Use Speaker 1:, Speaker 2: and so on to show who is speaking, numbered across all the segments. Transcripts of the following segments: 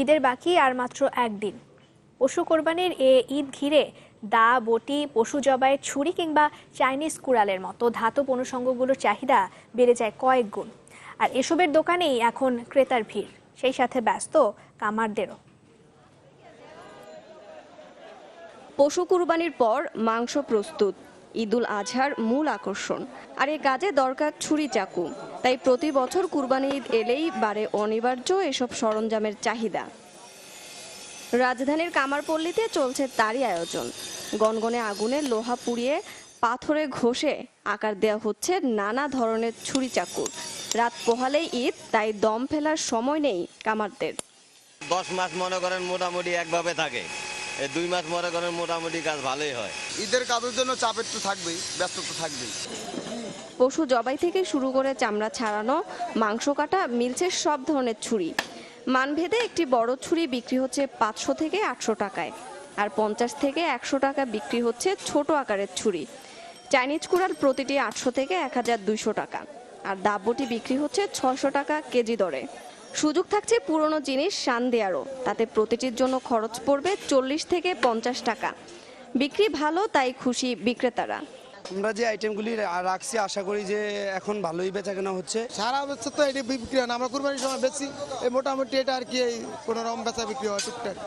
Speaker 1: ঈদের বাকি আর মাত্র একদিন। পশু কোরবানির ঈদ ঘিরে দা, বটি, পশু জবাইয়ের ছুরি কিংবা চাইনিজ কুড়ালের মতো ধাতব অনুষঙ্গগুলোর চাহিদা বেড়ে যায় কয়েক গুণ। আর এসবের দোকানেই এখন ক্রেতার ভিড়, সেই সাথে ব্যস্ত কামারদেরও।
Speaker 2: পশু কুরবানির পর মাংস প্রস্তুত ঈদুল আজহার মূল আকর্ষণ। আর এ কাজে দরকার ছুরি চাকু। তাই প্রতি বছর কুরবানি ঈদ এলেই বাড়ে অনিবার্য এসব সরঞ্জামের চাহিদা। রাজধানীর কামারপল্লীতে চলছে তারই আয়োজন। গনগনে আগুনে লোহা পুড়িয়ে পাথরে ঘষে আকার দেওয়া হচ্ছে নানা ধরনের ছুরি চাকুর। রাত পোহালেই ঈদ, তাই দম ফেলার সময় নেই কামারদের।
Speaker 3: 10 মাস মনে করেন মোটামুটি একভাবে থাকে, 2 মাস মনে করেন মোটামুটি কাজ ভালোই হয়।
Speaker 4: ঈদের কাজের জন্য চাপের তো থাকবেই, ব্যস্ত তো থাকবেই।
Speaker 2: পশু জবাই থেকে শুরু করে চামড়া ছাড়ানো, মাংস কাটা, মিলছে সব ধরনের ছুরি। মানভেদে একটি বড় ছুরি বিক্রি হচ্ছে 500 থেকে 800 টাকায়, আর 50 থেকে 100 টাকা বিক্রি হচ্ছে ছোট আকারের ছুরি। চাইনিজ কুড়াল প্রতিটি 800 থেকে 1200 টাকা, আর দাবটি বিক্রি হচ্ছে 600 টাকা কেজি দরে। সুযোগ থাকছে পুরনো জিনিস শান দেয়ারও, তাতে প্রতিটির জন্য খরচ পড়বে 40 থেকে 50 টাকা। বিক্রি ভালো, তাই খুশি বিক্রেতারা।
Speaker 5: আমরা যে আইটেমগুলি রাখছি আশা করি যে এখন ভালোই বেচাকেনা হচ্ছে।
Speaker 4: সারা বছর তো এটা বিক্রি হয় না, আমরা কুরবানির সময় বেশি এই মোটামুটি এটা আর কি কোনো রকম বেচা বিক্রি হয় টুকটাক।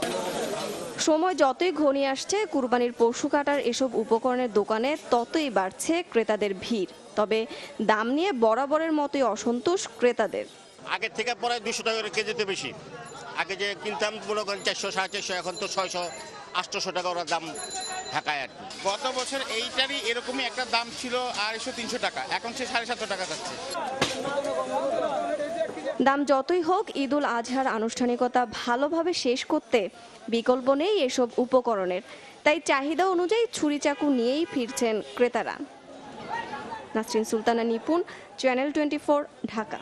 Speaker 2: সময় যতই ঘনিয়ে আসছে কুরবানির পশু কাটার এসব উপকরণের দোকানে ততই বাড়ছে ক্রেতাদের ভিড়। তবে দাম নিয়ে বরাবরের মতোই অসন্তোষ ক্রেতাদের।
Speaker 6: আগের থেকে পরে 200 টাকা করে কেজিতে বেশি। আগে যে কিনতাম মনে করেন 400 450, এখন তো 600 800 টাকা ওরা দাম ঢাকায় আর কি।
Speaker 7: গত বছর এইটারই এরকমই একটা দাম ছিল 250-300 টাকা, এখন সে 750 টাকা যাচ্ছে।
Speaker 2: দাম যতই হোক, ঈদুল আজহার আনুষ্ঠানিকতা ভালোভাবে শেষ করতে বিকল্প নেই এসব উপকরণের। তাই চাহিদা অনুযায়ী ছুরি চাকু নিয়েই ফিরছেন ক্রেতারা। নাসরিন সুলতানা, নিপুণ, চ্যানেল 24, ঢাকা।